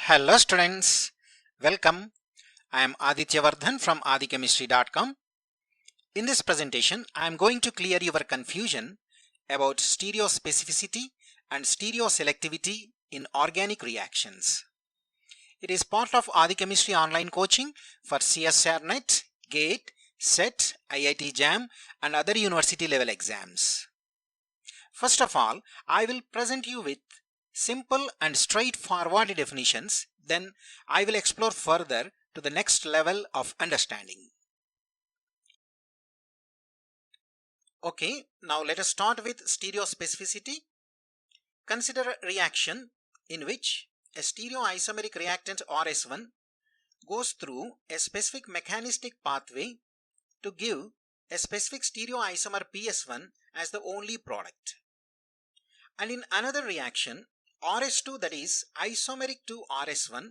Hello students, welcome. I am Aditya Vardhan from adichemistry.com. In this presentation, I am going to clear your confusion about stereospecificity and stereoselectivity in organic reactions. It is part of Adichemistry online coaching for CSRNet, GATE, SET, IIT JAM and other university level exams. First of all, I will present you with simple and straightforward definitions, then I will explore further to the next level of understanding. Okay, now let us start with stereospecificity. Consider a reaction in which a stereoisomeric reactant RS1 goes through a specific mechanistic pathway to give a specific stereoisomer PS1 as the only product. And in another reaction, RS2, that is isomeric to RS1,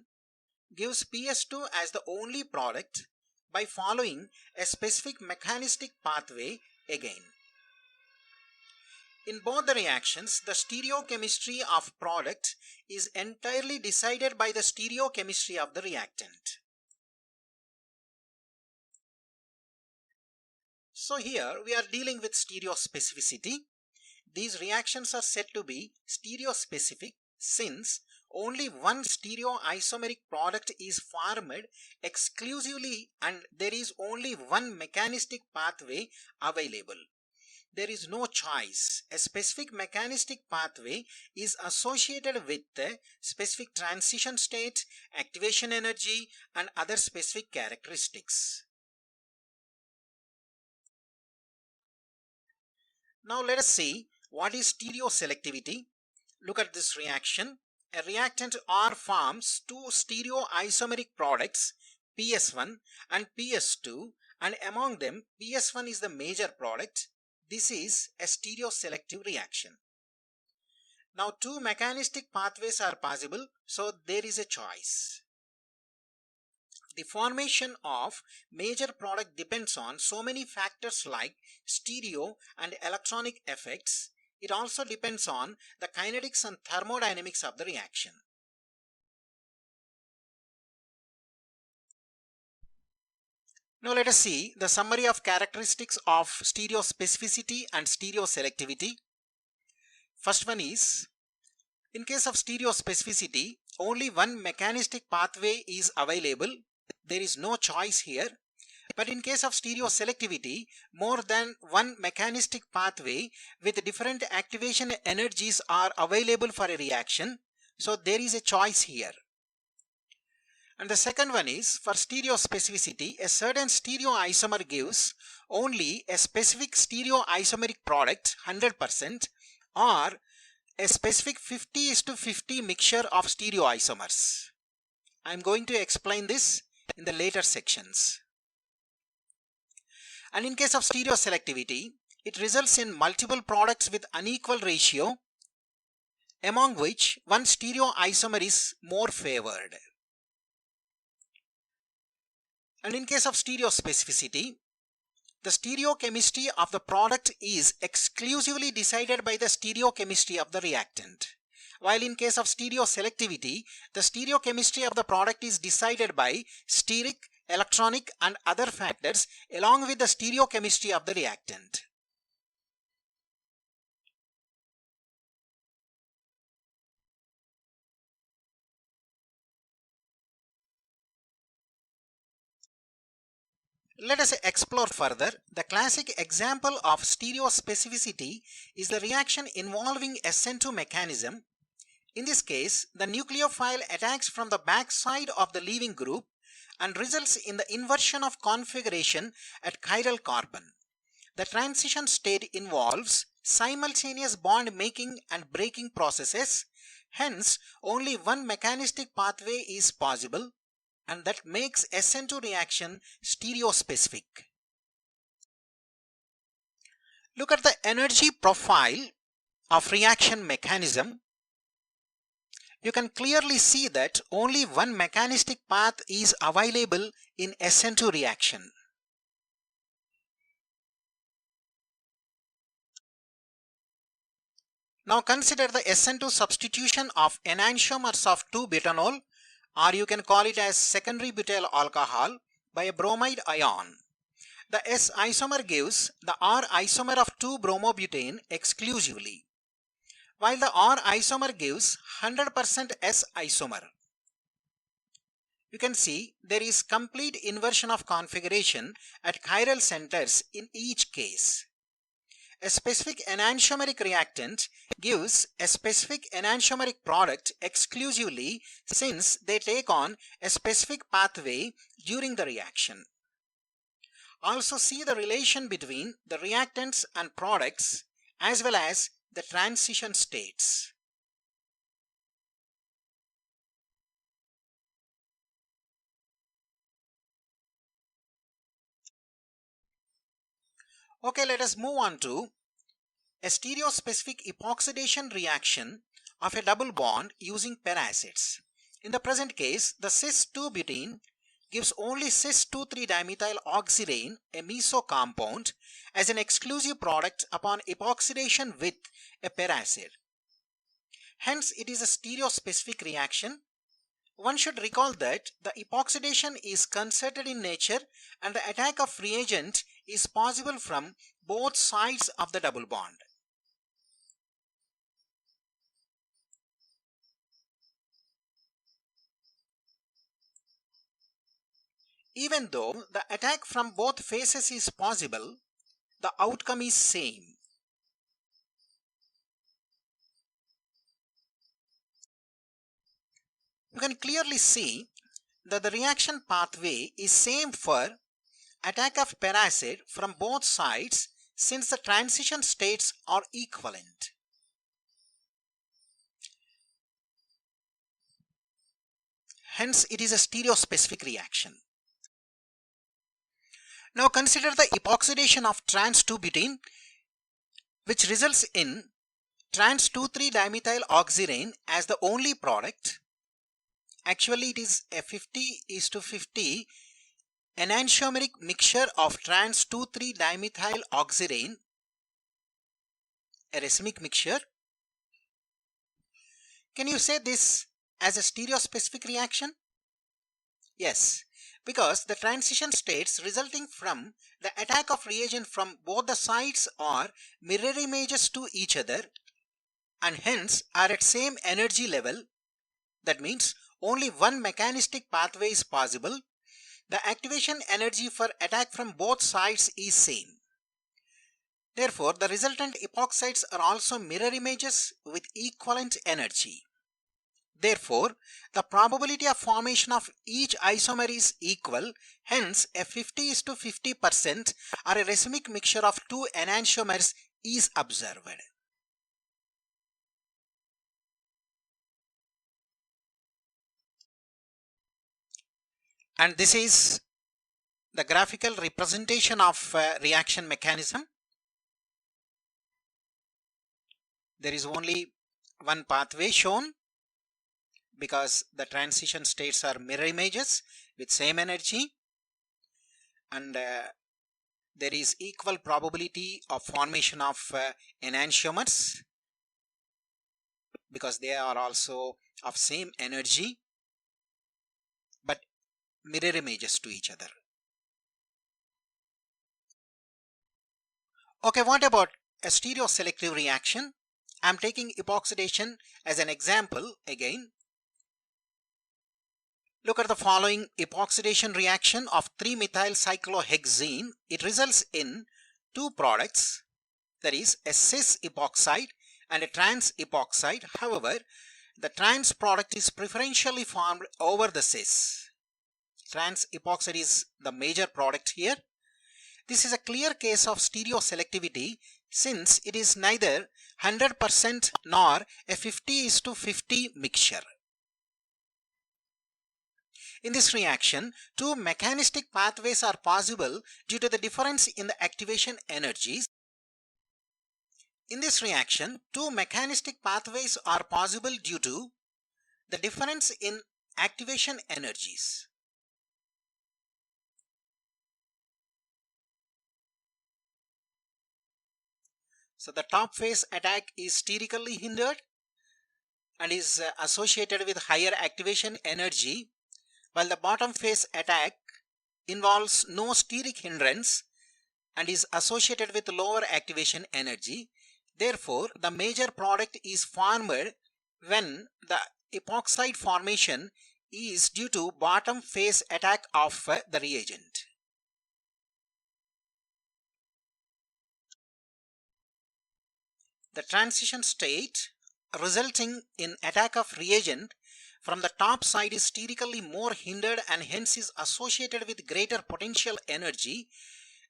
gives PS2 as the only product by following a specific mechanistic pathway again. In both the reactions, the stereochemistry of product is entirely decided by the stereochemistry of the reactant. So here we are dealing with stereospecificity. These reactions are said to be stereospecific since only one stereoisomeric product is formed exclusively and there is only one mechanistic pathway available. There is no choice. A specific mechanistic pathway is associated with the specific transition state, activation energy and other specific characteristics. Now let us see what is stereoselectivity. Look at this reaction. A reactant R forms two stereoisomeric products PS1 and PS2, and among them PS1 is the major product. This is a stereoselective reaction. Now two mechanistic pathways are possible, so there is a choice. The formation of major product depends on so many factors like stereo and electronic effects. It also depends on the kinetics and thermodynamics of the reaction. Now let us see the summary of characteristics of stereospecificity and stereoselectivity. First one is, in case of stereospecificity, only one mechanistic pathway is available. There is no choice here. But in case of stereoselectivity, more than one mechanistic pathway with different activation energies are available for a reaction. So there is a choice here. And the second one is, for stereospecificity, a certain stereoisomer gives only a specific stereoisomeric product 100% or a specific 50:50 mixture of stereoisomers. I am going to explain this in the later sections. And in case of stereoselectivity, it results in multiple products with unequal ratio, among which one stereoisomer is more favored. And in case of stereospecificity, the stereochemistry of the product is exclusively decided by the stereochemistry of the reactant. While in case of stereoselectivity, the stereochemistry of the product is decided by steric, electronic and other factors along with the stereochemistry of the reactant. Let us explore further. The classic example of stereospecificity is the reaction involving SN2 mechanism. In this case, the nucleophile attacks from the back side of the leaving group and results in the inversion of configuration at chiral carbon. The transition state involves simultaneous bond making and breaking processes. Hence, only one mechanistic pathway is possible, and that makes SN2 reaction stereospecific. Look at the energy profile of reaction mechanism. You can clearly see that only one mechanistic path is available in SN2 reaction. Now consider the SN2 substitution of enantiomers of 2-butanol or you can call it as secondary butyl alcohol by a bromide ion. The S isomer gives the R isomer of 2-bromobutane exclusively, while the R isomer gives 100% S isomer. You can see there is complete inversion of configuration at chiral centers in each case. A specific enantiomeric reactant gives a specific enantiomeric product exclusively since they take on a specific pathway during the reaction. Also see the relation between the reactants and products as well as the transition states. Okay, let us move on to a stereospecific epoxidation reaction of a double bond using peracids. In the present case, the cis-2-butene gives only cis-2,3-dimethyl oxirane, a meso compound, as an exclusive product upon epoxidation with a peracid. Hence, it is a stereospecific reaction. One should recall that the epoxidation is concerted in nature and the attack of reagent is possible from both sides of the double bond. Even though the attack from both faces is possible, the outcome is same. You can clearly see that the reaction pathway is same for attack of peracid from both sides since the transition states are equivalent. Hence, it is a stereospecific reaction. Now consider the epoxidation of trans-2-butene, which results in trans-2,3-dimethyl oxirane as the only product. Actually, it is a 50:50 enantiomeric mixture of trans-2,3-dimethyl oxirane, a racemic mixture. Can you say this as a stereospecific reaction? Yes, because the transition states resulting from the attack of reagent from both the sides are mirror images to each other and hence are at same energy level. That means only one mechanistic pathway is possible. The activation energy for attack from both sides is same. Therefore, the resultant epoxides are also mirror images with equivalent energy. Therefore, the probability of formation of each isomer is equal. Hence, a 50:50% or a racemic mixture of two enantiomers is observed. And this is the graphical representation of reaction mechanism. There is only one pathway shown because the transition states are mirror images with same energy, and there is equal probability of formation of enantiomers because they are also of same energy but mirror images to each other. Okay, what about a stereoselective reaction? I am taking epoxidation as an example again. Look at the following epoxidation reaction of 3-methyl cyclohexene. It results in two products, that is a cis epoxide and a trans epoxide. However, the trans product is preferentially formed over the cis. Trans epoxide is the major product here. This is a clear case of stereoselectivity since it is neither 100% nor a 50:50 mixture. In this reaction, two mechanistic pathways are possible due to the difference in the activation energies. In this reaction, two mechanistic pathways are possible due to the difference in activation energies. So the top phase attack is sterically hindered and is associated with higher activation energy, while the bottom phase attack involves no steric hindrance and is associated with lower activation energy. Therefore, the major product is formed when the epoxide formation is due to bottom phase attack of the reagent. The transition state resulting in attack of reagent from the top side is sterically more hindered and hence is associated with greater potential energy.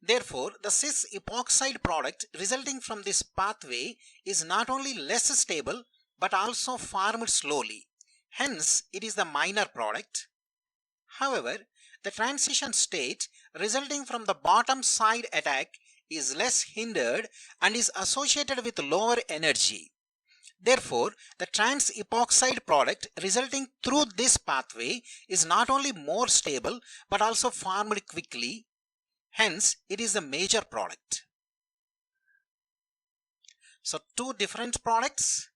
Therefore, the cis epoxide product resulting from this pathway is not only less stable but also formed slowly. Hence, it is the minor product. However, the transition state resulting from the bottom side attack is less hindered and is associated with lower energy. Therefore, the trans epoxide product resulting through this pathway is not only more stable but also formed quickly. Hence, it is the major product. So, two different products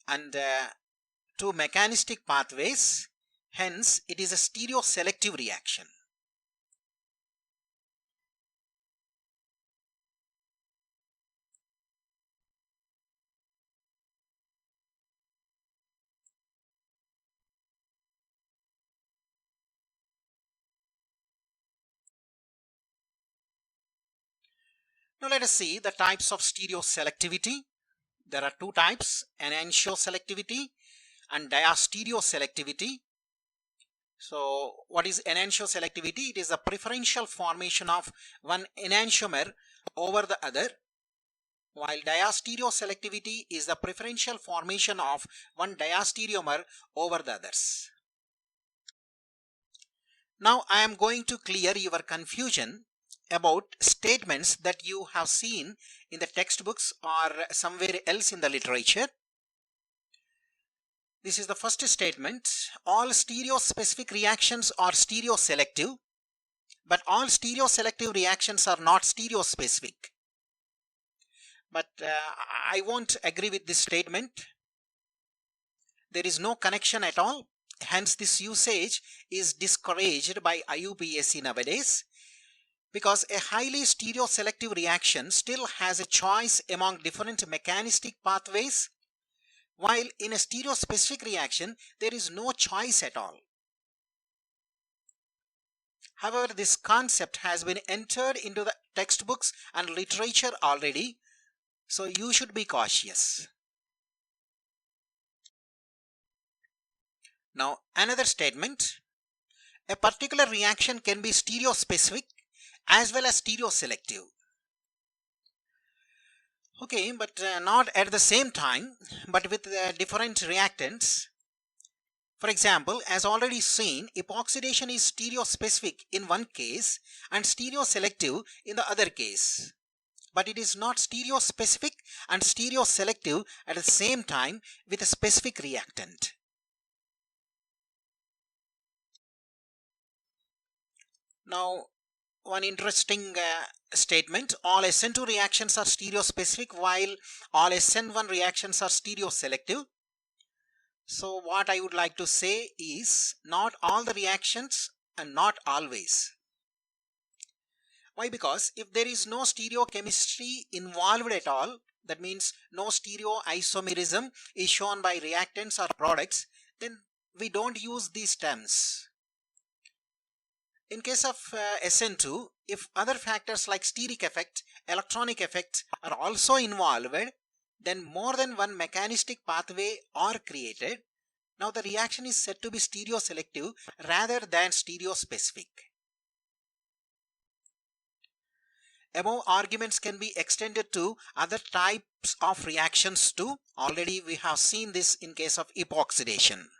and two mechanistic pathways. Hence, it is a stereoselective reaction. Now, let us see the types of stereoselectivity. There are two types, enantioselectivity and diastereoselectivity. So, what is enantioselectivity? It is a preferential formation of one enantiomer over the other, while diastereoselectivity is the preferential formation of one diastereomer over the others. Now, I am going to clear your confusion about statements that you have seen in the textbooks or somewhere else in the literature. This is the first statement. All stereospecific reactions are stereoselective, but all stereoselective reactions are not stereospecific. But I won't agree with this statement. There is no connection at all. Hence, this usage is discouraged by IUPAC nowadays, because a highly stereoselective reaction still has a choice among different mechanistic pathways, while in a stereospecific reaction there is no choice at all. However, this concept has been entered into the textbooks and literature already, so you should be cautious. Now, another statement. A particular reaction can be stereospecific as well as stereoselective. Okay, but not at the same time, but with different reactants. For example, as already seen, epoxidation is stereospecific in one case and stereoselective in the other case. But it is not stereospecific and stereoselective at the same time with a specific reactant. Now, one interesting statement, all SN2 reactions are stereospecific while all SN1 reactions are stereoselective. So what I would like to say is not all the reactions and not always. Why? Because if there is no stereochemistry involved at all, that means no stereoisomerism is shown by reactants or products, then we don't use these terms. In case of SN2, if other factors like steric effect, electronic effect are also involved, then more than one mechanistic pathway are created. Now the reaction is said to be stereoselective rather than stereospecific. Above arguments can be extended to other types of reactions too. Already we have seen this in case of epoxidation.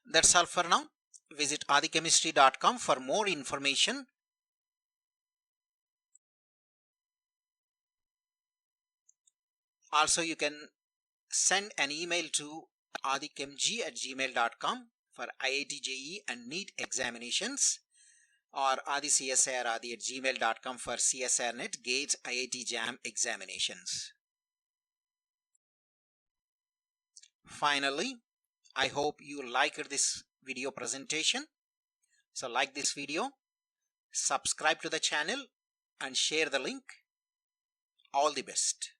That's all for now. Visit adichemistry.com for more information. Also, you can send an email to adichemg@gmail.com for IIT JEE and NEET examinations, or adicsiradi@gmail.com for CSIR NET, GATE, IIT JAM examinations. Finally, I hope you liked this video presentation. So like this video, subscribe to the channel and share the link. All the best.